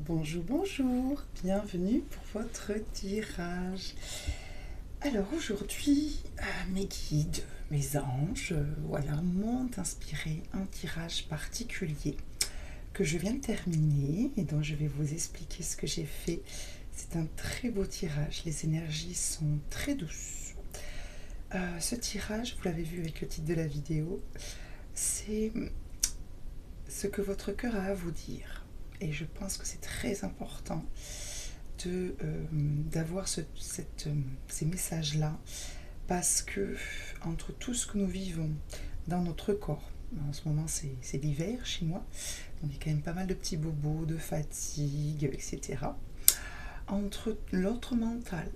Bonjour, bonjour, bienvenue pour votre tirage. Alors aujourd'hui, mes guides, mes anges, voilà, m'ont inspiré un tirage particulier que je viens de terminer et dont je vais vous expliquer ce que j'ai fait. C'est un très beau tirage, les énergies sont très douces. Ce tirage, vous l'avez vu avec le titre de la vidéo, c'est ce que votre cœur a à vous dire. Et je pense que c'est très important d'avoir ces messages-là, parce que entre tout ce que nous vivons dans notre corps, en ce moment c'est l'hiver chez moi, donc il y a quand même pas mal de petits bobos, de fatigue, etc. Entre notre mental,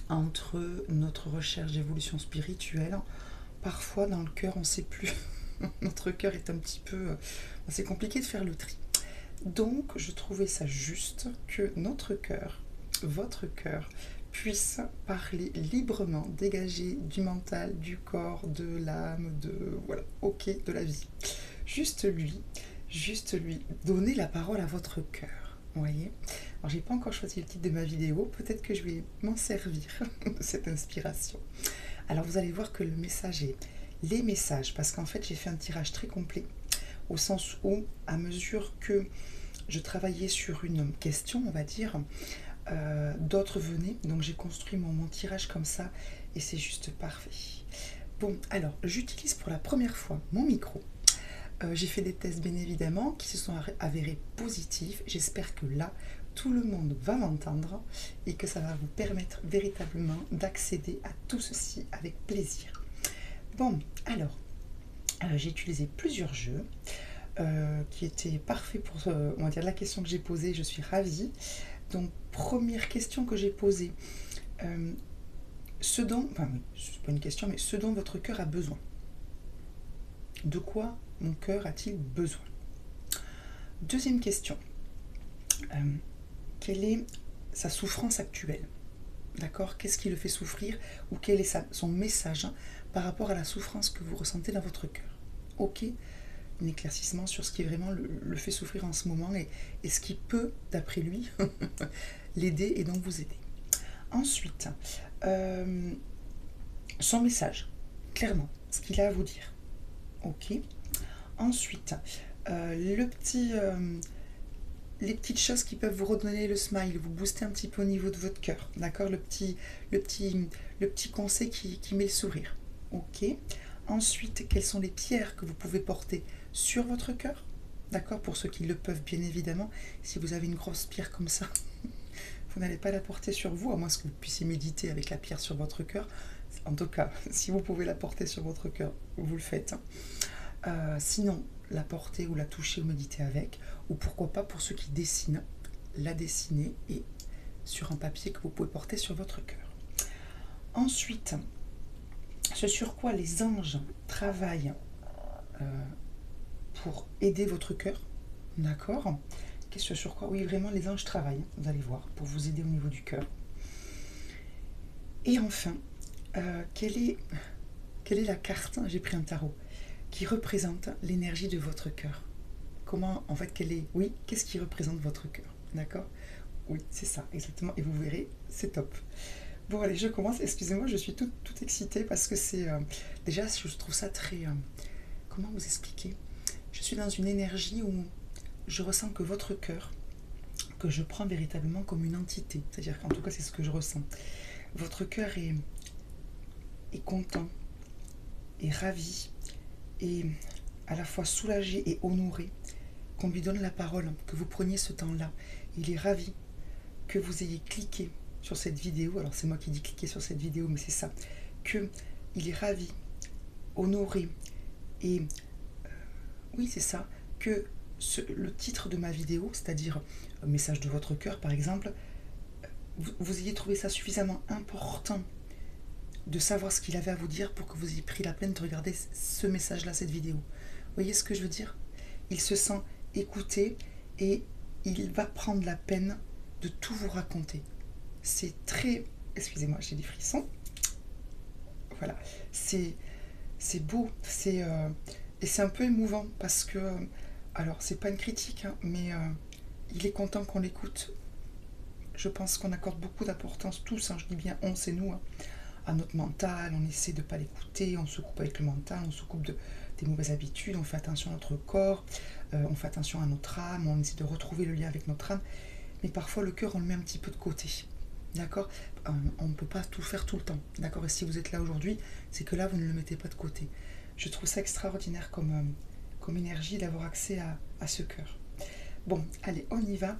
entre notre recherche d'évolution spirituelle, parfois dans le cœur on ne sait plus. Notre cœur est un petit peu... c'est compliqué de faire le tri. Donc, je trouvais ça juste que notre cœur, votre cœur, puisse parler librement, dégager du mental, du corps, de l'âme, voilà, ok, de la vie. Juste lui, donner la parole à votre cœur. Vous voyez? Alors, j'ai pas encore choisi le titre de ma vidéo, peut-être que je vais m'en servir de cette inspiration. Alors, vous allez voir que le message est les messages, parce qu'en fait, j'ai fait un tirage très complet, au sens où, à mesure que je travaillais sur une question, on va dire, d'autres venaient, donc j'ai construit mon tirage comme ça, et c'est juste parfait. Bon, alors, j'utilise pour la première fois mon micro. J'ai fait des tests, bien évidemment, qui se sont avérés positifs. J'espère que là, tout le monde va m'entendre, et que ça va vous permettre véritablement d'accéder à tout ceci avec plaisir. Bon, alors, j'ai utilisé plusieurs jeux qui étaient parfaits pour, on va dire, la question que j'ai posée. Je suis ravie. Donc, première question que j'ai posée, ce dont, enfin, c'est pas une question, mais ce dont votre cœur a besoin. De quoi mon cœur a-t-il besoin? Deuxième question, quelle est sa souffrance actuelle? D'accord? Qu'est-ce qui le fait souffrir, ou quel est son message par rapport à la souffrance que vous ressentez dans votre cœur? Ok, un éclaircissement sur ce qui vraiment le fait souffrir en ce moment, et ce qui peut, d'après lui, l'aider et donc vous aider. Ensuite, son message, clairement, ce qu'il a à vous dire. Ok. Ensuite, les petites choses qui peuvent vous redonner le smile, vous booster un petit peu au niveau de votre cœur, d'accord, le petit conseil qui met le sourire. Ok. Ensuite, quelles sont les pierres que vous pouvez porter sur votre cœur, d'accord, pour ceux qui le peuvent, bien évidemment. Si vous avez une grosse pierre comme ça, vous n'allez pas la porter sur vous, à moins que vous puissiez méditer avec la pierre sur votre cœur. En tout cas, si vous pouvez la porter sur votre cœur, vous le faites. Sinon, la porter ou la toucher ou méditer avec, ou pourquoi pas, pour ceux qui dessinent, la dessiner et sur un papier que vous pouvez porter sur votre cœur. Ensuite, ce sur quoi les anges travaillent pour aider votre cœur, d'accord? Qu'est-ce sur quoi? Oui, vraiment, les anges travaillent, vous allez voir, pour vous aider au niveau du cœur. Et enfin, quelle est la carte, j'ai pris un tarot, qui représente l'énergie de votre cœur? Comment, en fait, oui, qu'est-ce qui représente votre cœur? D'accord? Oui, c'est ça, exactement, et vous verrez, c'est top. Bon, allez, je commence. Excusez-moi, je suis toute excitée, parce que c'est... déjà, je trouve ça très... comment vous expliquer? Je suis dans une énergie où je ressens que votre cœur, que je prends véritablement comme une entité, c'est-à-dire qu'en tout cas, c'est ce que je ressens. Votre cœur est content, est ravi, et à la fois soulagé et honoré qu'on lui donne la parole, que vous preniez ce temps-là. Il est ravi que vous ayez cliqué sur cette vidéo. Alors c'est moi qui dis cliquer sur cette vidéo, mais c'est ça. Que il est ravi, honoré, et oui, c'est ça, que le titre de ma vidéo, c'est-à-dire un message de votre cœur par exemple, vous ayez trouvé ça suffisamment important de savoir ce qu'il avait à vous dire pour que vous ayez pris la peine de regarder ce message-là, cette vidéo. Vous voyez ce que je veux dire? Il se sent écouté, et il va prendre la peine de tout vous raconter. C'est très... Excusez-moi, j'ai des frissons. Voilà. C'est beau. Et c'est un peu émouvant, parce que... alors, c'est pas une critique, hein, mais il est content qu'on l'écoute. Je pense qu'on accorde beaucoup d'importance, tous, hein, je dis bien on, c'est nous, hein, à notre mental, on essaie de ne pas l'écouter, on se coupe avec le mental, on se coupe des mauvaises habitudes, on fait attention à notre corps, on fait attention à notre âme, on essaie de retrouver le lien avec notre âme, mais parfois le cœur on le met un petit peu de côté, d'accord. On ne peut pas tout faire tout le temps, d'accord, et si vous êtes là aujourd'hui, c'est que là vous ne le mettez pas de côté. Je trouve ça extraordinaire comme énergie d'avoir accès à ce cœur. Bon, allez, on y va.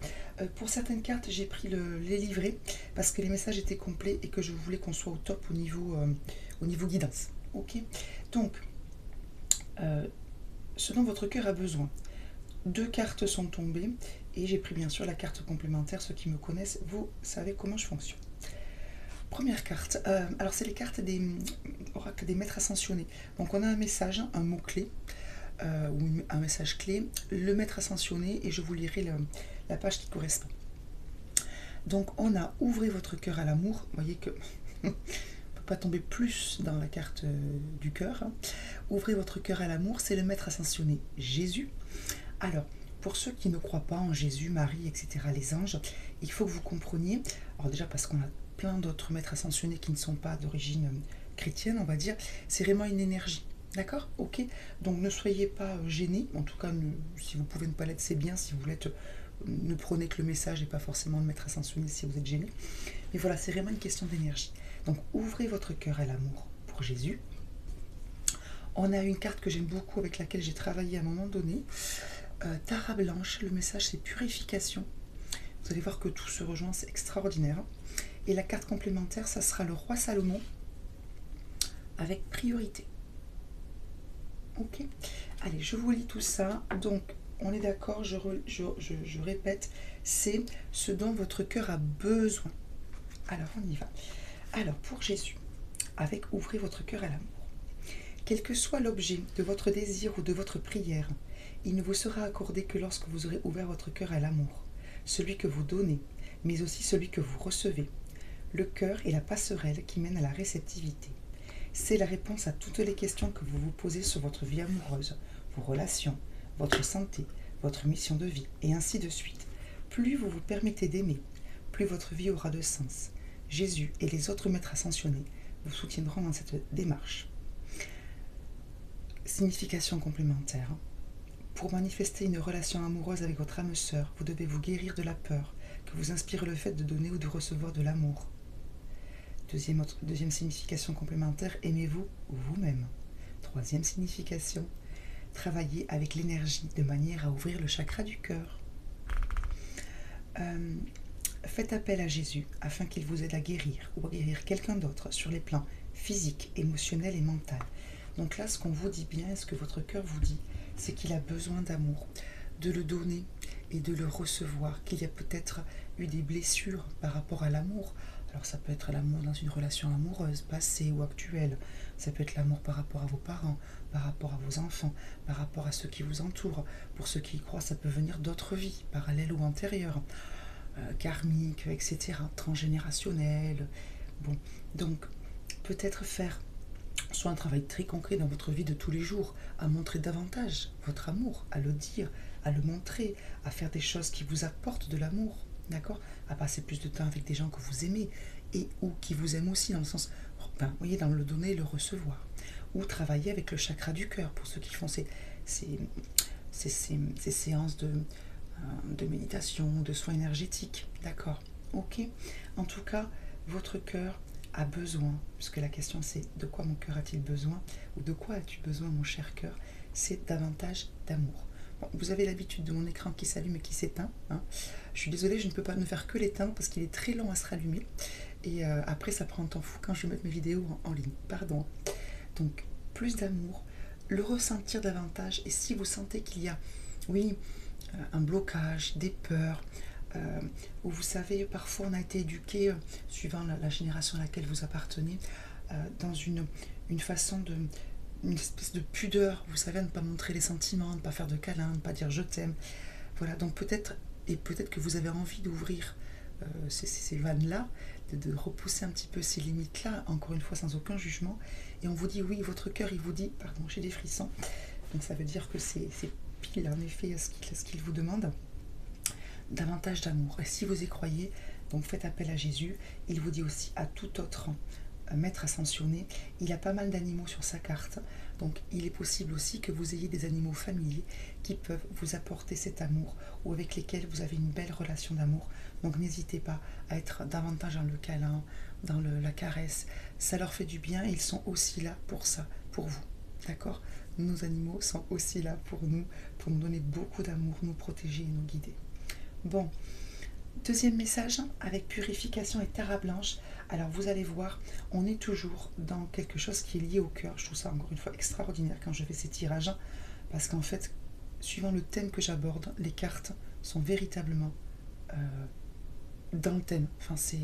Pour certaines cartes, j'ai pris les livrets parce que les messages étaient complets et que je voulais qu'on soit au top au niveau guidance. Ok. Donc, ce dont votre cœur a besoin. 2 cartes sont tombées et j'ai pris bien sûr la carte complémentaire. Ceux qui me connaissent, vous savez comment je fonctionne. Première carte. Alors, c'est les cartes des oracles des maîtres ascensionnés. Donc, on a un message, un mot-clé. Ou un message clé, le maître ascensionné, et je vous lirai la page qui correspond. Donc on a ouvrez votre cœur à l'amour. Vous voyez que on ne peut pas tomber plus dans la carte du cœur. Hein. Ouvrez votre cœur à l'amour, c'est le maître ascensionné Jésus. Alors, pour ceux qui ne croient pas en Jésus, Marie, etc., les anges, il faut que vous compreniez, alors déjà parce qu'on a plein d'autres maîtres ascensionnés qui ne sont pas d'origine chrétienne, on va dire, c'est vraiment une énergie. D'accord? Ok. Donc ne soyez pas gênés. En tout cas, si vous pouvez ne pas l'être, c'est bien. Si vous l'êtes, ne prenez que le message et pas forcément le mettre ascensionné si vous êtes gêné. Mais voilà, c'est vraiment une question d'énergie. Donc ouvrez votre cœur à l'amour pour Jésus. On a une carte que j'aime beaucoup avec laquelle j'ai travaillé à un moment donné. Tara blanche. Le message, c'est purification. Vous allez voir que tout se rejoint, c'est extraordinaire. Et la carte complémentaire, ça sera le roi Salomon avec priorité. Ok, allez, je vous lis tout ça. Donc, on est d'accord, je répète, c'est ce dont votre cœur a besoin. Alors, on y va. Alors, pour Jésus, avec ouvrez votre cœur à l'amour. Quel que soit l'objet de votre désir ou de votre prière, il ne vous sera accordé que lorsque vous aurez ouvert votre cœur à l'amour, celui que vous donnez, mais aussi celui que vous recevez. Le cœur est la passerelle qui mène à la réceptivité. C'est la réponse à toutes les questions que vous vous posez sur votre vie amoureuse, vos relations, votre santé, votre mission de vie, et ainsi de suite. Plus vous vous permettez d'aimer, plus votre vie aura de sens. Jésus et les autres maîtres ascensionnés vous soutiendront dans cette démarche. Signification complémentaire. Pour manifester une relation amoureuse avec votre âme sœur, vous devez vous guérir de la peur que vous inspire le fait de donner ou de recevoir de l'amour. Deuxième signification complémentaire, aimez-vous vous-même. Troisième signification, travaillez avec l'énergie de manière à ouvrir le chakra du cœur. Faites appel à Jésus afin qu'il vous aide à guérir ou à guérir quelqu'un d'autre sur les plans physiques, émotionnels et mentaux. Donc là, ce qu'on vous dit bien, ce que votre cœur vous dit, c'est qu'il a besoin d'amour, de le donner et de le recevoir, qu'il y a peut-être eu des blessures par rapport à l'amour. Alors ça peut être l'amour dans une relation amoureuse, passée ou actuelle. Ça peut être l'amour par rapport à vos parents, par rapport à vos enfants, par rapport à ceux qui vous entourent. Pour ceux qui y croient, ça peut venir d'autres vies, parallèles ou antérieures, karmiques, etc., transgénérationnelles. Bon, donc peut-être faire soit un travail très concret dans votre vie de tous les jours, à montrer davantage votre amour, à le dire, à le montrer, à faire des choses qui vous apportent de l'amour. D'accord? À passer plus de temps avec des gens que vous aimez et ou qui vous aiment aussi, dans le sens, vous voyez, dans le donner et le recevoir. Ou travailler avec le chakra du cœur, pour ceux qui font ces séances de méditation, de soins énergétiques. D'accord? Ok? En tout cas, votre cœur a besoin, puisque la question c'est de quoi mon cœur a-t-il besoin, ou de quoi as-tu besoin, mon cher cœur? C'est davantage d'amour. Bon, vous avez l'habitude de mon écran qui s'allume et qui s'éteint. Hein. Je suis désolée, je ne peux pas ne faire que l'éteindre parce qu'il est très long à se rallumer. Et après, ça prend un temps fou quand je vais mettre mes vidéos en ligne. Pardon. Donc, plus d'amour, le ressentir davantage. Et si vous sentez qu'il y a, oui, un blocage, des peurs, où vous savez, parfois on a été éduqué, suivant la génération à laquelle vous appartenez, dans une façon de... une espèce de pudeur, vous savez, à ne pas montrer les sentiments, à ne pas faire de câlins, à ne pas dire je t'aime. Voilà, donc peut-être que vous avez envie d'ouvrir ces vannes-là, de repousser un petit peu ces limites-là, encore une fois sans aucun jugement, et on vous dit oui, votre cœur, il vous dit, pardon, j'ai des frissons, donc ça veut dire que c'est pile en effet ce qu'il vous demande. davantage d'amour. Et si vous y croyez, donc faites appel à Jésus. Il vous dit aussi à tout autre maître ascensionné. Il a pas mal d'animaux sur sa carte. Donc il est possible aussi que vous ayez des animaux familiers qui peuvent vous apporter cet amour ou avec lesquels vous avez une belle relation d'amour. Donc n'hésitez pas à être davantage dans le câlin, dans la caresse. Ça leur fait du bien et ils sont aussi là pour ça, pour vous. D'accord? Nos animaux sont aussi là pour nous donner beaucoup d'amour, nous protéger et nous guider. Bon, deuxième message, avec purification et terre blanche. Alors vous allez voir, on est toujours dans quelque chose qui est lié au cœur. Je trouve ça encore une fois extraordinaire quand je fais ces tirages, parce qu'en fait, suivant le thème que j'aborde, les cartes sont véritablement dans le thème. Enfin, c'est...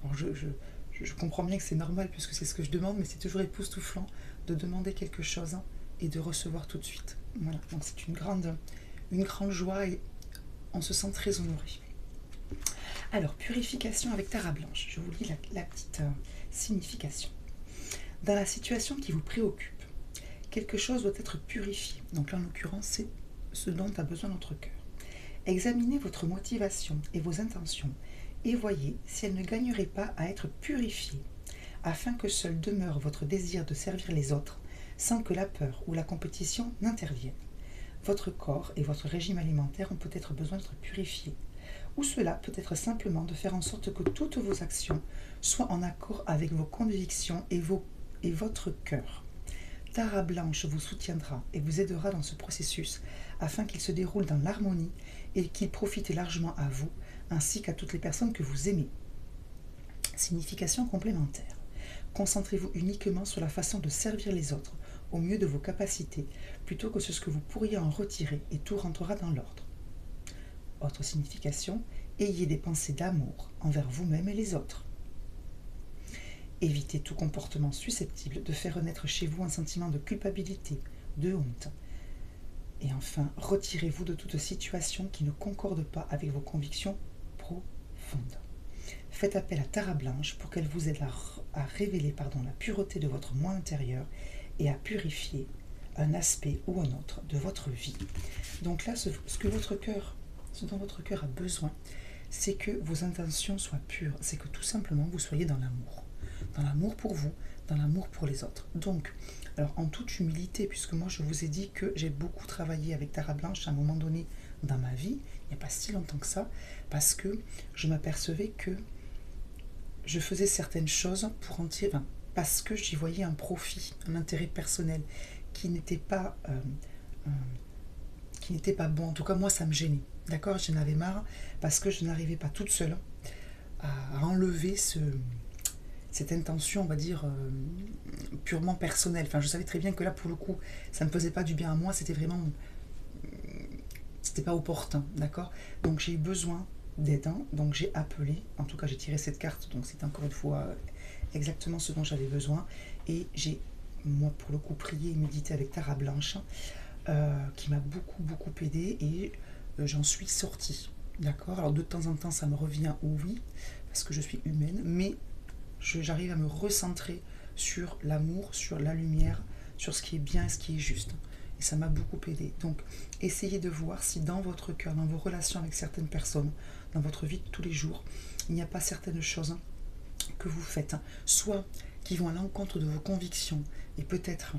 Alors je comprends bien que c'est normal puisque c'est ce que je demande, mais c'est toujours époustouflant de demander quelque chose et de recevoir tout de suite. Voilà, donc c'est une grande joie et on se sent très honoré. Alors, purification avec terre blanche. Je vous lis la petite signification. Dans la situation qui vous préoccupe, quelque chose doit être purifié. Donc là, en l'occurrence, c'est ce dont a besoin notre cœur. Examinez votre motivation et vos intentions et voyez si elles ne gagneraient pas à être purifiées, afin que seul demeure votre désir de servir les autres, sans que la peur ou la compétition n'interviennent. Votre corps et votre régime alimentaire ont peut-être besoin d'être purifiés, ou cela peut être simplement de faire en sorte que toutes vos actions soient en accord avec vos convictions et votre cœur. Tara Blanche vous soutiendra et vous aidera dans ce processus afin qu'il se déroule dans l'harmonie et qu'il profite largement à vous ainsi qu'à toutes les personnes que vous aimez. Signification complémentaire. Concentrez-vous uniquement sur la façon de servir les autres au mieux de vos capacités plutôt que sur ce que vous pourriez en retirer et tout rentrera dans l'ordre. Autre signification, ayez des pensées d'amour envers vous-même et les autres. Évitez tout comportement susceptible de faire renaître chez vous un sentiment de culpabilité, de honte. Et enfin, retirez-vous de toute situation qui ne concorde pas avec vos convictions profondes. Faites appel à Tara Blanche pour qu'elle vous aide à révéler la pureté de votre moi intérieur et à purifier un aspect ou un autre de votre vie. Donc là, ce dont votre cœur a besoin, c'est que vos intentions soient pures, c'est que tout simplement vous soyez dans l'amour pour vous, dans l'amour pour les autres. Donc, alors en toute humilité, puisque moi je vous ai dit que j'ai beaucoup travaillé avec Tara Blanche à un moment donné dans ma vie, il n'y a pas si longtemps que ça, parce que je m'apercevais que je faisais certaines choses pour en tirer, parce que j'y voyais un profit, un intérêt personnel qui n'était pas bon. En tout cas, moi, ça me gênait. D'accord, j'en avais marre parce que je n'arrivais pas toute seule à enlever cette intention, on va dire, purement personnelle. Enfin, je savais très bien que là, pour le coup, ça ne me faisait pas du bien à moi, c'était pas opportun, d'accord. Donc, j'ai eu besoin d'aide, donc j'ai appelé, en tout cas, j'ai tiré cette carte, donc c'est encore une fois exactement ce dont j'avais besoin, et j'ai, moi, pour le coup, prié et médité avec Tara Blanche, qui m'a beaucoup aidé, et j'en suis sortie, d'accord. Alors, de temps en temps, ça me revient, oui, parce que je suis humaine, mais j'arrive à me recentrer sur l'amour, sur la lumière, sur ce qui est bien et ce qui est juste. Et ça m'a beaucoup aidé. Donc, essayez de voir si dans votre cœur, dans vos relations avec certaines personnes, dans votre vie de tous les jours, il n'y a pas certaines choses que vous faites, soit qui vont à l'encontre de vos convictions, et peut-être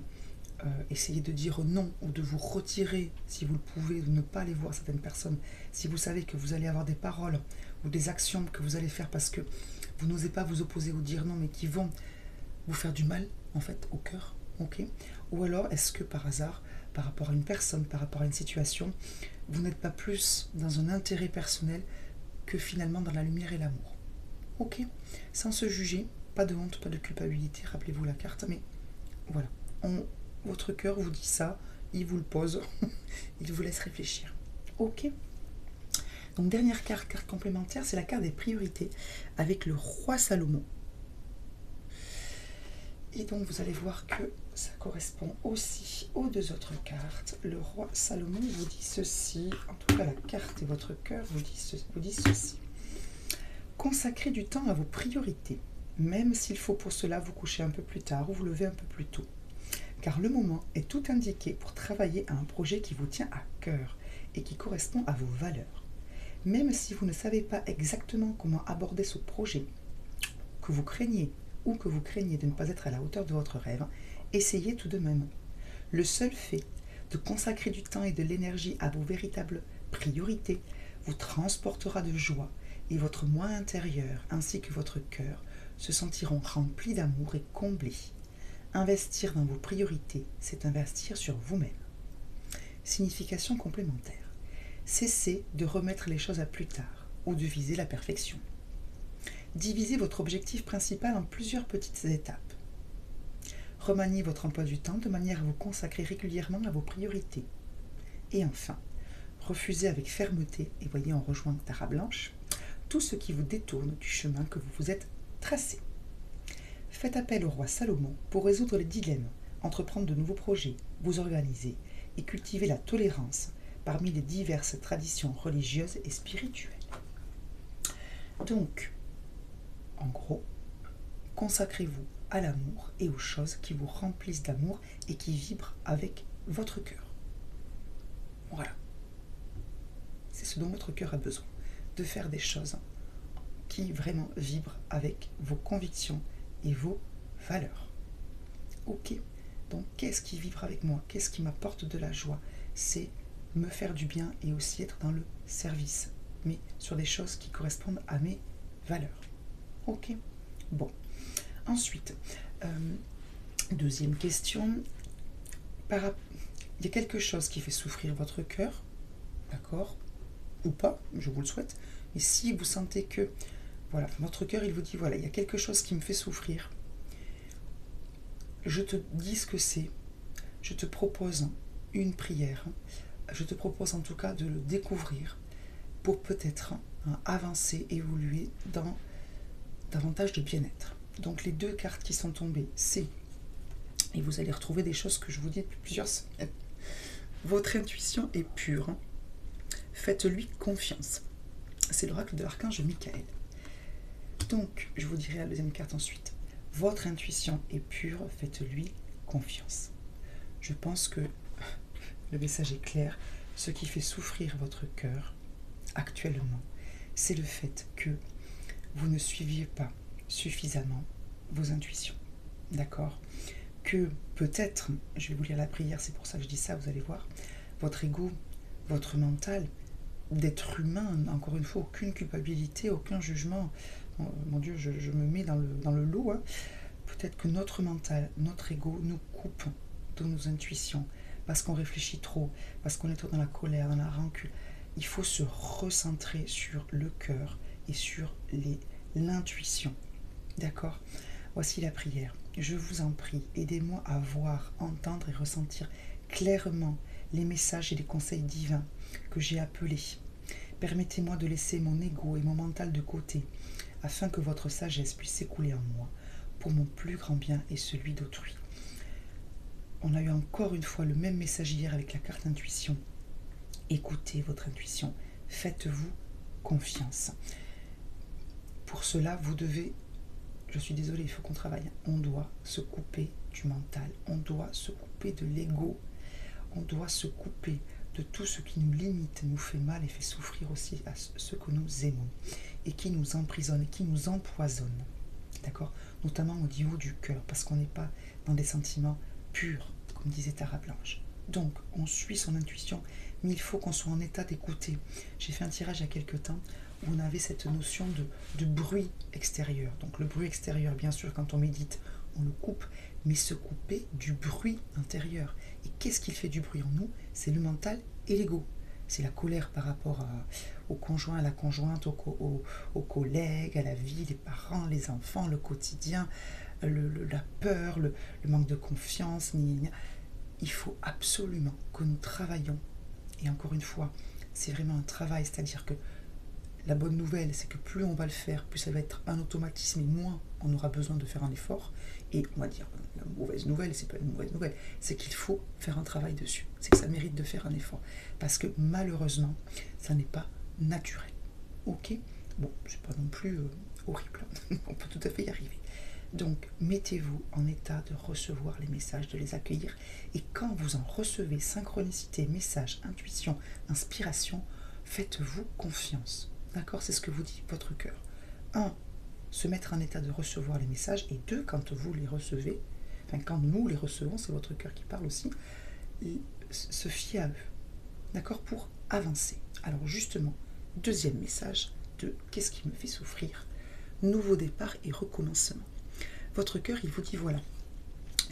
essayez de dire non, ou de vous retirer, si vous le pouvez, de ne pas aller voir certaines personnes, si vous savez que vous allez avoir des paroles ou des actions que vous allez faire parce que vous n'osez pas vous opposer ou dire non, mais qui vont vous faire du mal, en fait, au cœur, ok. Ou alors, est-ce que par hasard, par rapport à une personne, par rapport à une situation, vous n'êtes pas plus dans un intérêt personnel que finalement dans la lumière et l'amour, ok. Sans se juger, pas de honte, pas de culpabilité, rappelez-vous la carte, mais voilà, votre cœur vous dit ça, il vous le pose, il vous laisse réfléchir, ok. Donc dernière carte complémentaire, c'est la carte des priorités avec le roi Salomon. Et donc vous allez voir que ça correspond aussi aux deux autres cartes. Le roi Salomon vous dit ceci, en tout cas la carte et votre cœur vous dit ceci. Consacrez du temps à vos priorités, même s'il faut pour cela vous coucher un peu plus tard ou vous lever un peu plus tôt. Car le moment est tout indiqué pour travailler à un projet qui vous tient à cœur et qui correspond à vos valeurs. Même si vous ne savez pas exactement comment aborder ce projet que vous craignez ou que vous craignez de ne pas être à la hauteur de votre rêve, essayez tout de même. Le seul fait de consacrer du temps et de l'énergie à vos véritables priorités vous transportera de joie et votre moi intérieur ainsi que votre cœur se sentiront remplis d'amour et comblés. Investir dans vos priorités, c'est investir sur vous-même. Signification complémentaire. Cessez de remettre les choses à plus tard ou de viser la perfection. Divisez votre objectif principal en plusieurs petites étapes. Remaniez votre emploi du temps de manière à vous consacrer régulièrement à vos priorités. Et enfin, refusez avec fermeté, et voyez en rejoint Tara Blanche, tout ce qui vous détourne du chemin que vous vous êtes tracé. Faites appel au roi Salomon pour résoudre les dilemmes, entreprendre de nouveaux projets, vous organiser et cultiver la tolérance parmi les diverses traditions religieuses et spirituelles. Donc, en gros, consacrez-vous à l'amour et aux choses qui vous remplissent d'amour et qui vibrent avec votre cœur. Voilà. C'est ce dont votre cœur a besoin, de faire des choses qui vraiment vibrent avec vos convictions et vos valeurs. Ok, donc qu'est-ce qui vibre avec moi? Qu'est-ce qui m'apporte de la joie? C'est me faire du bien et aussi être dans le service, mais sur des choses qui correspondent à mes valeurs. Ok, bon. Ensuite, deuxième question. Il y a quelque chose qui fait souffrir votre cœur, d'accord? Ou pas, je vous le souhaite. Mais si vous sentez que, voilà, votre cœur, il vous dit, voilà, il y a quelque chose qui me fait souffrir, je te dis ce que c'est. Je te propose une prière. Je te propose en tout cas de le découvrir pour peut-être avancer, évoluer dans davantage de bien-être. Donc les deux cartes qui sont tombées, c'est, et vous allez retrouver des choses que je vous dis depuis plusieurs semaines, votre intuition est pure, faites-lui confiance. C'est l'oracle de l'archange Michael. Donc, je vous dirai la deuxième carte ensuite. Votre intuition est pure, faites-lui confiance. Je pense que le message est clair. Ce qui fait souffrir votre cœur actuellement, c'est le fait que vous ne suiviez pas suffisamment vos intuitions. D'accord? Que peut-être, je vais vous lire la prière, c'est pour ça que je dis ça, vous allez voir, votre ego, votre mental, d'être humain, encore une fois, aucune culpabilité, aucun jugement. Mon Dieu, je me mets dans le lot. Hein. Peut-être que notre mental, notre ego nous coupe de nos intuitions parce qu'on réfléchit trop, parce qu'on est trop dans la colère, dans la rancune. Il faut se recentrer sur le cœur et sur l'intuition. D'accord? Voici la prière. Je vous en prie, aidez-moi à voir, entendre et ressentir clairement les messages et les conseils divins que j'ai appelés. Permettez-moi de laisser mon ego et mon mental de côté, afin que votre sagesse puisse s'écouler en moi, pour mon plus grand bien et celui d'autrui. On a eu encore une fois le même message hier avec la carte intuition. Écoutez votre intuition, faites-vous confiance. Pour cela, vous devez, je suis désolée, il faut qu'on travaille, on doit se couper du mental, on doit se couper de l'ego, on doit se couper de tout ce qui nous limite, nous fait mal et fait souffrir aussi à ceux que nous aimons, et qui nous emprisonne, et qui nous empoisonne, d'accord? Notamment au niveau du cœur, parce qu'on n'est pas dans des sentiments purs, comme disait Tara Blanche. Donc, on suit son intuition, mais il faut qu'on soit en état d'écouter. J'ai fait un tirage il y a quelques temps où on avait cette notion de bruit extérieur. Donc, le bruit extérieur, bien sûr, quand on médite, on le coupe, mais se couper du bruit intérieur. Et qu'est-ce qui fait du bruit en nous? C'est le mental et l'ego. C'est la colère par rapport au conjoint, à la conjointe, aux collègues, à la vie, les parents, les enfants, le quotidien, la peur, le manque de confiance. Il faut absolument que nous travaillions. Et encore une fois, c'est vraiment un travail, c'est-à-dire que la bonne nouvelle, c'est que plus on va le faire, plus ça va être un automatisme et moins on aura besoin de faire un effort. Et on va dire, la mauvaise nouvelle, c'est pas une mauvaise nouvelle, c'est qu'il faut faire un travail dessus. C'est que ça mérite de faire un effort. Parce que malheureusement, ça n'est pas naturel. Ok? Bon, c'est pas non plus horrible. On peut tout à fait y arriver. Donc, mettez-vous en état de recevoir les messages, de les accueillir. Et quand vous en recevez, synchronicité, message, intuition, inspiration, faites-vous confiance. D'accord? C'est ce que vous dit votre cœur. 1. Se mettre en état de recevoir les messages. Et 2. Quand vous les recevez, enfin quand nous les recevons, c'est votre cœur qui parle aussi, se fier à eux. D'accord? Pour avancer. Alors justement, deuxième message de qu'est-ce qui me fait souffrir? Nouveau départ et recommencement. Votre cœur, il vous dit voilà.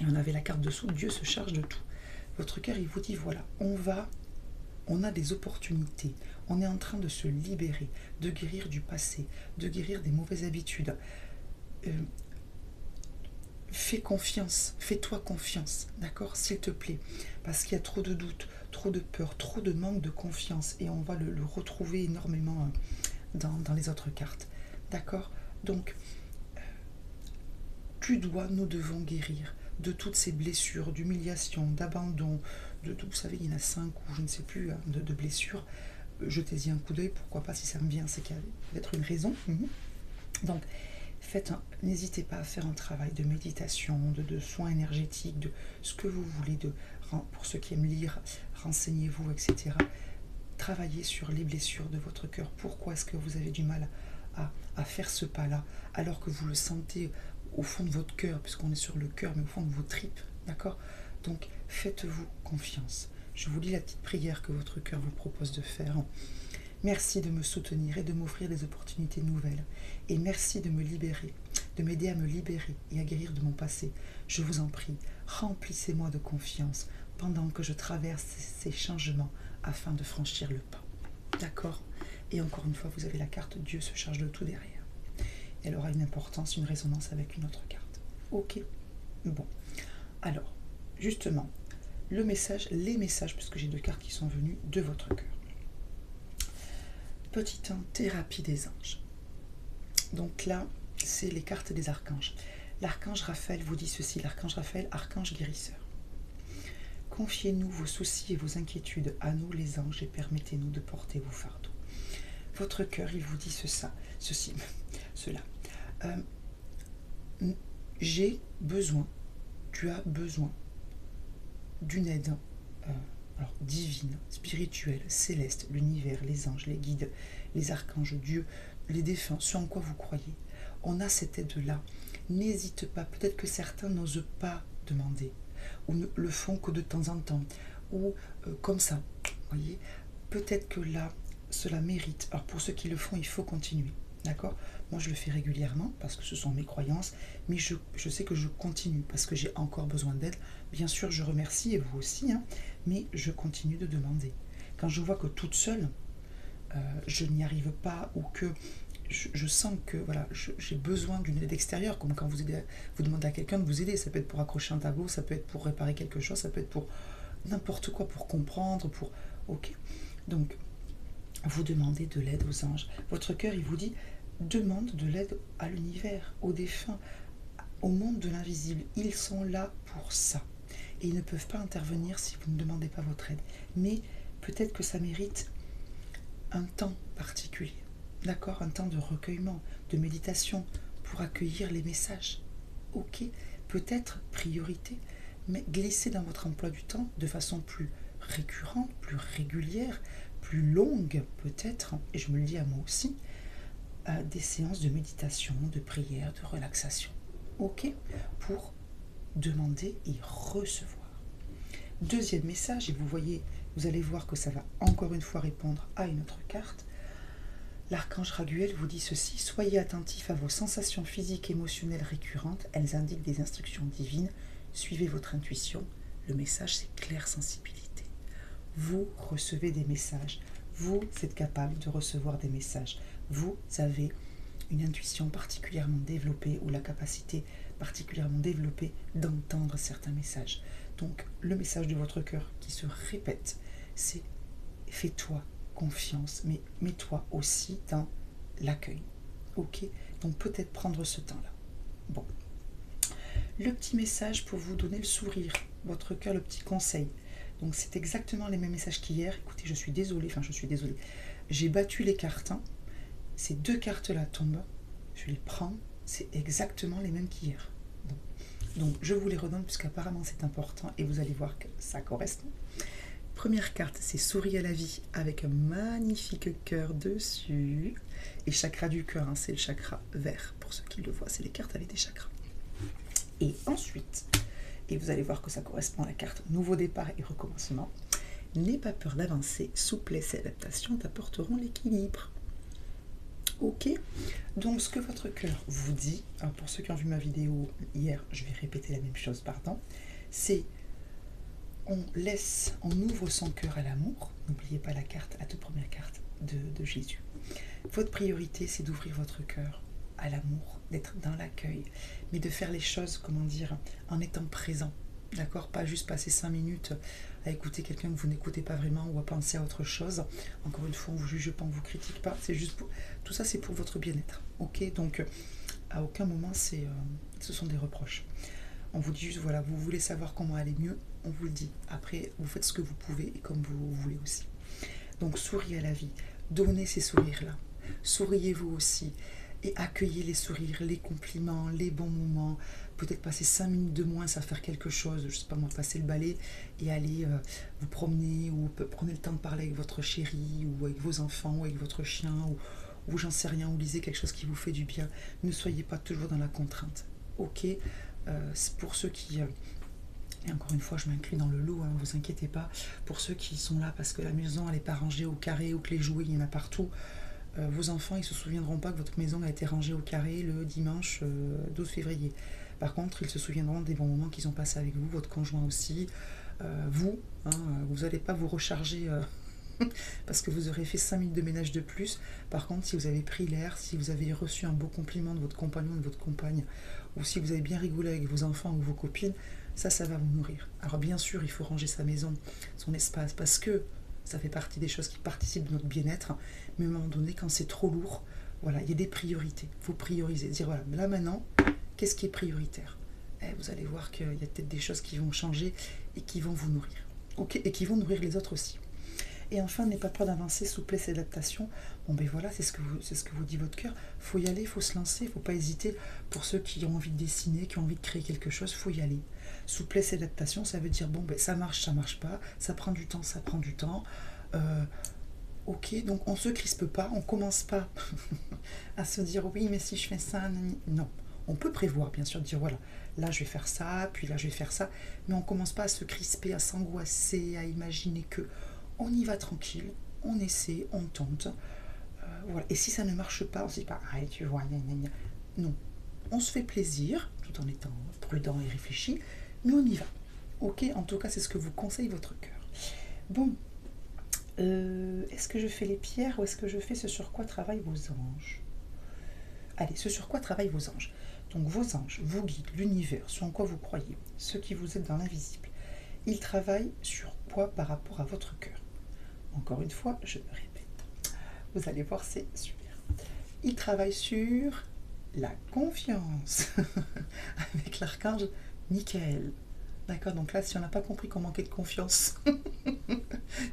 Et on avait la carte dessous, Dieu se charge de tout. Votre cœur, il vous dit voilà, on a des opportunités, on est en train de se libérer, de guérir du passé, de guérir des mauvaises habitudes. Fais confiance, fais-toi confiance, d'accord, s'il te plaît, parce qu'il y a trop de doutes, trop de peur, trop de manque de confiance, et on va le retrouver énormément dans les autres cartes, d'accord? Donc, nous devons guérir de toutes ces blessures, d'humiliation, d'abandon, vous savez, il y en a 5 ou je ne sais plus, hein, de blessures. Jetez-y un coup d'œil, pourquoi pas, si ça me vient, c'est qu'il y a peut-être une raison. Donc, n'hésitez pas à faire un travail de méditation, de soins énergétiques, de ce que vous voulez, pour ceux qui aiment lire, renseignez-vous, etc. Travaillez sur les blessures de votre cœur. Pourquoi est-ce que vous avez du mal à faire ce pas-là, alors que vous le sentez au fond de votre cœur, puisqu'on est sur le cœur, mais au fond de vos tripes, d'accord? Donc, faites-vous confiance. Je vous lis la petite prière que votre cœur vous propose de faire. Merci de me soutenir et de m'offrir des opportunités nouvelles. Et merci de me libérer, de m'aider à me libérer et à guérir de mon passé. Je vous en prie, remplissez-moi de confiance pendant que je traverse ces changements afin de franchir le pas. D'accord? Et encore une fois, vous avez la carte Dieu se charge de tout derrière. Elle aura une importance, une résonance avec une autre carte. Ok? Bon. Alors, justement, les messages, puisque j'ai 2 cartes qui sont venues de votre cœur. Petit 1, thérapie des anges. Donc là, c'est les cartes des archanges. L'archange Raphaël vous dit ceci, l'archange Raphaël, archange guérisseur. Confiez-nous vos soucis et vos inquiétudes à nous les anges et permettez-nous de porter vos fardeaux. Votre cœur, il vous dit cela. J'ai besoin, tu as besoin d'une aide divine, spirituelle, céleste, l'univers, les anges, les guides, les archanges, Dieu, les défunts, ce en quoi vous croyez. On a cette aide-là. N'hésite pas, peut-être que certains n'osent pas demander, ou ne le font que de temps en temps, ou comme ça, voyez. Peut-être que là, cela mérite. Alors pour ceux qui le font, il faut continuer, d'accord? Moi, je le fais régulièrement parce que ce sont mes croyances, mais je sais que je continue parce que j'ai encore besoin d'aide. Bien sûr, je remercie, et vous aussi, hein, mais je continue de demander. Quand je vois que toute seule, je n'y arrive pas, ou que je sens que voilà, j'ai besoin d'une aide extérieure, comme quand vous demandez à quelqu'un de vous aider. Ça peut être pour accrocher un tableau, ça peut être pour réparer quelque chose, ça peut être pour n'importe quoi, pour comprendre, pour... Ok. Donc, vous demandez de l'aide aux anges. Votre cœur, il vous dit, demande de l'aide à l'univers, aux défunts, au monde de l'invisible. Ils sont là pour ça. Et ils ne peuvent pas intervenir si vous ne demandez pas votre aide. Mais peut-être que ça mérite un temps particulier. D'accord? Un temps de recueillement, de méditation, pour accueillir les messages. Ok? Peut-être priorité, mais glissez dans votre emploi du temps de façon plus récurrente, plus régulière, plus longue peut-être, et je me le dis à moi aussi, des séances de méditation, de prière, de relaxation. Ok? Pour demander et recevoir. Deuxième message, et vous allez voir que ça va encore une fois répondre à une autre carte. L'archange Raguel vous dit ceci, soyez attentifs à vos sensations physiques et émotionnelles récurrentes, elles indiquent des instructions divines, suivez votre intuition. Le message, c'est claire sensibilité. Vous recevez des messages, vous êtes capable de recevoir des messages, vous avez une intuition particulièrement développée ou la capacité particulièrement développée d'entendre certains messages. Donc le message de votre cœur qui se répète, c'est fais-toi confiance, mais mets-toi aussi dans l'accueil. Ok? Donc peut-être prendre ce temps-là. Bon. Le petit message pour vous donner le sourire, votre cœur, le petit conseil. Donc c'est exactement les mêmes messages qu'hier. Écoutez, je suis désolée. J'ai battu les cartes. Hein. Ces 2 cartes-là tombent. Je les prends. C'est exactement les mêmes qu'hier. Donc je vous les redonne puisqu'apparemment c'est important et vous allez voir que ça correspond. Première carte, c'est souris à la vie avec un magnifique cœur dessus. Et chakra du cœur, hein, c'est le chakra vert. Pour ceux qui le voient, c'est les cartes avec des chakras. Et ensuite, et vous allez voir que ça correspond à la carte nouveau départ et recommencement. N'aie pas peur d'avancer, souplesse et adaptation t'apporteront l'équilibre. Ok, donc ce que votre cœur vous dit, alors pour ceux qui ont vu ma vidéo hier, je vais répéter la même chose, pardon, c'est on ouvre son cœur à l'amour. N'oubliez pas la toute première carte de Jésus. Votre priorité, c'est d'ouvrir votre cœur à l'amour, d'être dans l'accueil, mais de faire les choses, comment dire, en étant présent. D'accord? Pas juste passer 5 minutes à écouter quelqu'un que vous n'écoutez pas vraiment ou à penser à autre chose. Encore une fois, on ne vous juge pas, on ne vous critique pas. C'est juste tout ça, c'est pour votre bien-être. Ok? Donc, à aucun moment, ce sont des reproches. On vous dit juste, voilà, vous voulez savoir comment aller mieux, on vous le dit. Après, vous faites ce que vous pouvez et comme vous voulez aussi. Donc, souriez à la vie. Donnez ces sourires-là. Souriez-vous aussi. Et accueillez les sourires, les compliments, les bons moments. Peut-être passer 5 minutes de moins à faire quelque chose, je sais pas moi, passer le balai et aller vous promener ou prenez le temps de parler avec votre chéri ou avec vos enfants ou avec votre chien ou j'en sais rien, ou lisez quelque chose qui vous fait du bien. Ne soyez pas toujours dans la contrainte. Ok, c'est pour ceux qui... et encore une fois, je m'inclus dans le lot, hein, vous inquiétez pas. Pour ceux qui sont là parce que la maison elle n'est pas rangée au carré ou que les jouets, il y en a partout, vos enfants, ils ne se souviendront pas que votre maison a été rangée au carré le dimanche 12 février. Par contre, ils se souviendront des bons moments qu'ils ont passés avec vous, votre conjoint aussi. Vous n'allez pas vous recharger parce que vous aurez fait 5 minutes de ménage de plus. Par contre, si vous avez pris l'air, si vous avez reçu un beau compliment de votre compagnon ou de votre compagne, ou si vous avez bien rigolé avec vos enfants ou vos copines, ça va vous nourrir. Alors bien sûr, il faut ranger sa maison, son espace, parce que ça fait partie des choses qui participent de notre bien-être. Mais à un moment donné, quand c'est trop lourd, voilà, il y a des priorités. Il faut prioriser. Dire, voilà, là maintenant, qu'est-ce qui est prioritaire? Vous allez voir qu'il y a peut-être des choses qui vont changer et qui vont vous nourrir. Okay, et qui vont nourrir les autres aussi. Et enfin, n'aie pas peur d'avancer, souplesse et adaptation. Bon ben voilà, c'est ce que vous dit votre cœur. Il faut y aller, il faut se lancer, il ne faut pas hésiter. Pour ceux qui ont envie de dessiner, qui ont envie de créer quelque chose, il faut y aller. Souplesse et adaptation, ça veut dire, bon ben ça marche pas, ça prend du temps, ça prend du temps. Ok, donc on ne se crispe pas, on ne commence pas à se dire, oui, mais si je fais ça, non. On peut prévoir, bien sûr, dire, voilà, là je vais faire ça, puis là je vais faire ça, mais on ne commence pas à se crisper, à s'angoisser, à imaginer que on y va tranquille, on essaie, on tente. Voilà. Et si ça ne marche pas, on ne se dit pas, ah, tu vois, non. On se fait plaisir, tout en étant prudent et réfléchi, mais on y va. Ok, en tout cas, c'est ce que vous conseille votre cœur. Bon, est-ce que je fais les pierres ou est-ce que je fais ce sur quoi travaillent vos anges? Allez, ce sur quoi travaillent vos anges. Donc vos anges, vos guides, l'univers, sur en quoi vous croyez, ceux qui vous aident dans l'invisible, ils travaillent sur quoi par rapport à votre cœur? Encore une fois, je me répète. Vous allez voir, c'est super. Ils travaillent sur la confiance avec l'archange Michael. D'accord, donc là, si on n'a pas compris qu'on manquait de confiance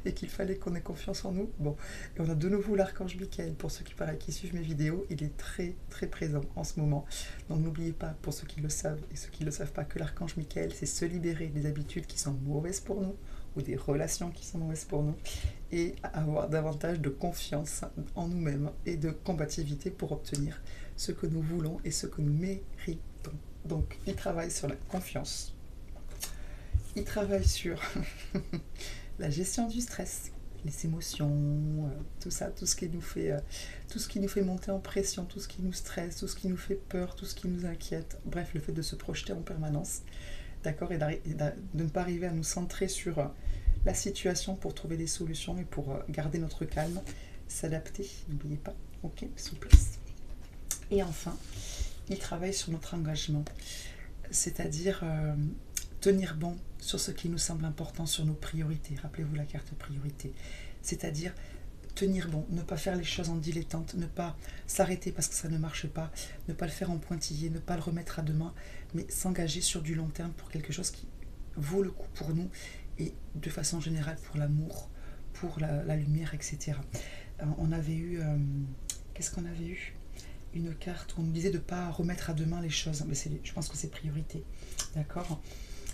et qu'il fallait qu'on ait confiance en nous, bon, et on a de nouveau l'archange Michael. Pour ceux qui suivent mes vidéos, il est très très présent en ce moment. Donc n'oubliez pas, pour ceux qui le savent et ceux qui ne le savent pas, que l'archange Michael, c'est se libérer des habitudes qui sont mauvaises pour nous ou des relations qui sont mauvaises pour nous et avoir davantage de confiance en nous-mêmes et de combativité pour obtenir ce que nous voulons et ce que nous méritons. Donc, il travaille sur la confiance. Il travaille sur la gestion du stress, les émotions, tout ça, tout ce qui nous fait monter en pression, tout ce qui nous stresse, tout ce qui nous fait peur, tout ce qui nous inquiète. Bref, le fait de se projeter en permanence, d'accord, et de ne pas arriver à nous centrer sur la situation pour trouver des solutions et pour garder notre calme, s'adapter, n'oubliez pas, ok, souplesse. Et enfin, il travaille sur notre engagement, c'est-à-dire tenir bon sur ce qui nous semble important, sur nos priorités. Rappelez-vous la carte priorité. C'est-à-dire tenir bon, ne pas faire les choses en dilettante, ne pas s'arrêter parce que ça ne marche pas, ne pas le faire en pointillé, ne pas le remettre à demain, mais s'engager sur du long terme pour quelque chose qui vaut le coup pour nous et de façon générale pour l'amour, pour la lumière, etc. On avait eu... qu'est-ce qu'on avait eu? Une carte où on nous disait de ne pas remettre à demain les choses. Mais je pense que c'est priorité. D'accord?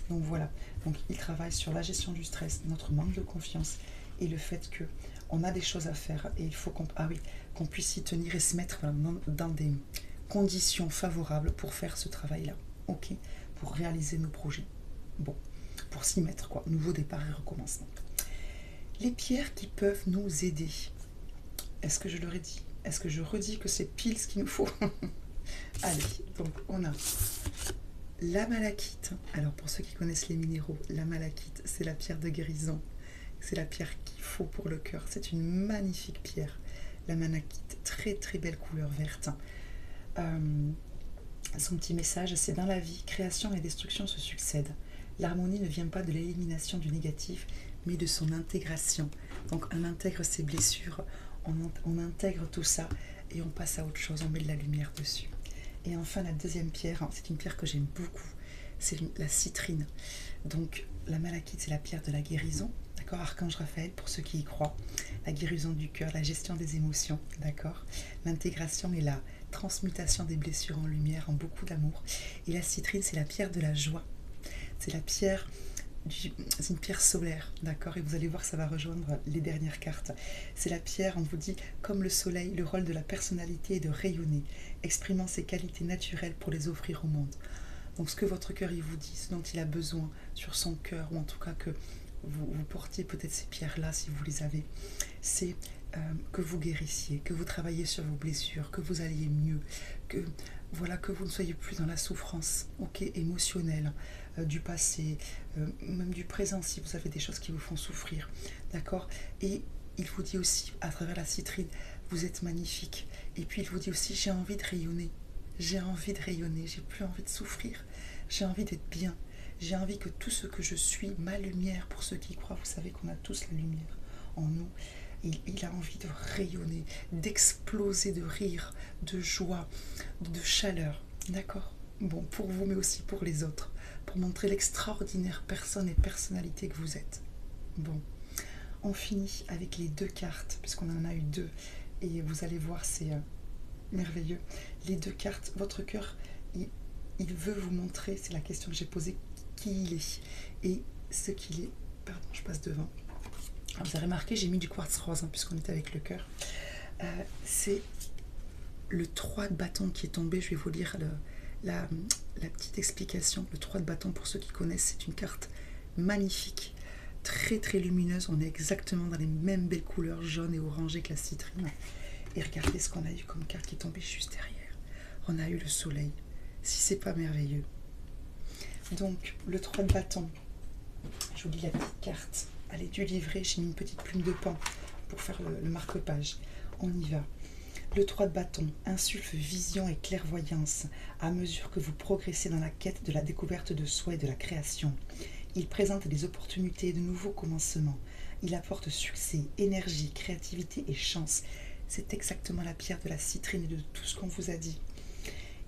Donc voilà, donc il travaille sur la gestion du stress, notre manque de confiance et le fait que on a des choses à faire et il faut qu'on puisse y tenir et se mettre dans des conditions favorables pour faire ce travail-là, ok, pour réaliser nos projets. Bon, pour s'y mettre, quoi, nouveau départ et recommencement. Les pierres qui peuvent nous aider. Est-ce que je leur ai dit? Est-ce que je redis que c'est pile ce qu'il nous faut? Allez, donc on a la malachite. Alors pour ceux qui connaissent les minéraux, la malachite, c'est la pierre de guérison. C'est la pierre qu'il faut pour le cœur. C'est une magnifique pierre. La malachite, très très belle couleur verte. Son petit message, c'est dans la vie, création et destruction se succèdent. L'harmonie ne vient pas de l'élimination du négatif, mais de son intégration. Donc on intègre ses blessures, on intègre tout ça et on passe à autre chose, on met de la lumière dessus. Et enfin la deuxième pierre, c'est une pierre que j'aime beaucoup, c'est la citrine. Donc la malachite, c'est la pierre de la guérison, d'accord, Archange Raphaël pour ceux qui y croient, la guérison du cœur, la gestion des émotions, d'accord, l'intégration et la transmutation des blessures en lumière, en beaucoup d'amour. Et la citrine, c'est la pierre de la joie, c'est la pierre, c'est une pierre solaire, d'accord, et vous allez voir, ça va rejoindre les dernières cartes. C'est la pierre, on vous dit, comme le soleil, le rôle de la personnalité est de rayonner, exprimant ses qualités naturelles pour les offrir au monde. Donc ce que votre cœur il vous dit, ce dont il a besoin sur son cœur, ou en tout cas que vous portiez peut-être ces pierres-là si vous les avez, c'est que vous guérissiez, que vous travailliez sur vos blessures, que vous alliez mieux, que voilà, que vous ne soyez plus dans la souffrance, ok, émotionnelle, du passé, même du présent si vous avez des choses qui vous font souffrir, d'accord. Et il vous dit aussi, à travers la citrine, vous êtes magnifique. Et puis il vous dit aussi, j'ai envie de rayonner, j'ai envie de rayonner, j'ai plus envie de souffrir, j'ai envie d'être bien, j'ai envie que tout ce que je suis, ma lumière, pour ceux qui croient, vous savez qu'on a tous la lumière en nous. Il a envie de rayonner, d'exploser de rire, de joie, de chaleur, d'accord. Bon, pour vous, mais aussi pour les autres, pour montrer l'extraordinaire personne et personnalité que vous êtes. Bon, on finit avec les deux cartes, puisqu'on en a eu deux, et vous allez voir, c'est merveilleux. Les deux cartes, votre cœur, il veut vous montrer, c'est la question que j'ai posée, qui il est, et ce qu'il est. Pardon, je passe devant. Alors, vous avez remarqué, j'ai mis du quartz rose, puisqu'on était avec le cœur. C'est le 3 de bâton qui est tombé. Je vais vous lire la petite explication. Le 3 de bâton, pour ceux qui connaissent, c'est une carte magnifique, très très lumineuse. On est exactement dans les mêmes belles couleurs, jaune et orangé que la citrine. Et regardez ce qu'on a eu comme carte qui est tombée juste derrière. On a eu le soleil. Si c'est pas merveilleux. Donc, le 3 de bâton, je vous lis la petite carte. Elle est du livret, j'ai mis une petite plume de pain pour faire le marque-page. On y va. Le 3 de bâton insuffle vision et clairvoyance à mesure que vous progressez dans la quête de la découverte de soi et de la création. Il présente des opportunités et de nouveaux commencements. Il apporte succès, énergie, créativité et chance. C'est exactement la pierre de la citrine et de tout ce qu'on vous a dit.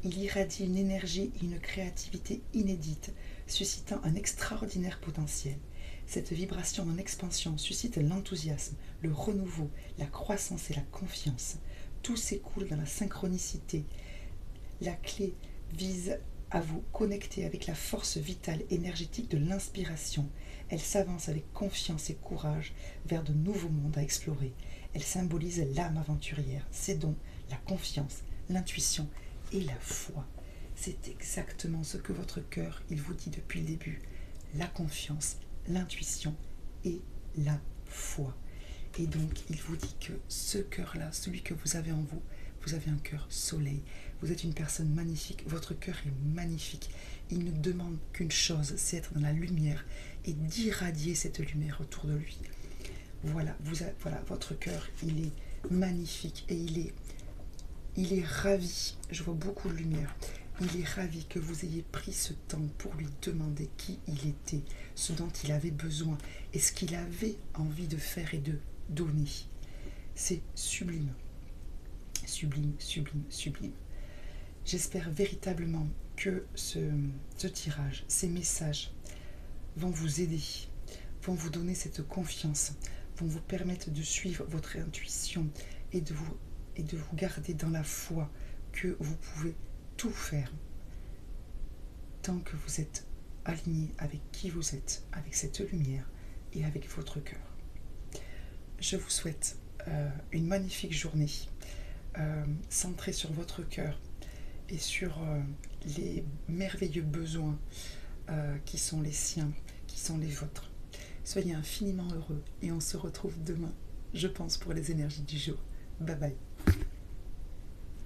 Il irradie une énergie et une créativité inédites, suscitant un extraordinaire potentiel. Cette vibration en expansion suscite l'enthousiasme, le renouveau, la croissance et la confiance. Tout s'écoule dans la synchronicité. La clé vise à vous connecter avec la force vitale énergétique de l'inspiration. Elle s'avance avec confiance et courage vers de nouveaux mondes à explorer. Elle symbolise l'âme aventurière, ses dons, la confiance, l'intuition et la foi. C'est exactement ce que votre cœur, il vous dit depuis le début. La confiance, l'intuition et la foi. Et donc, il vous dit que ce cœur-là, celui que vous avez en vous, vous avez un cœur soleil. Vous êtes une personne magnifique. Votre cœur est magnifique. Il ne demande qu'une chose, c'est être dans la lumière et d'irradier cette lumière autour de lui. Voilà, voilà, votre cœur, il est magnifique et il est ravi. Je vois beaucoup de lumière. Il est ravi que vous ayez pris ce temps pour lui demander qui il était, ce dont il avait besoin et ce qu'il avait envie de faire et de donner. C'est sublime. Sublime, sublime, sublime. J'espère véritablement que ce tirage, ces messages vont vous aider, vont vous donner cette confiance, vont vous permettre de suivre votre intuition et de vous garder dans la foi que vous pouvez tout faire tant que vous êtes aligné avec qui vous êtes, avec cette lumière et avec votre cœur. Je vous souhaite une magnifique journée centrée sur votre cœur et sur les merveilleux besoins qui sont les siens, qui sont les vôtres. Soyez infiniment heureux et on se retrouve demain, je pense, pour les énergies du jour. Bye bye.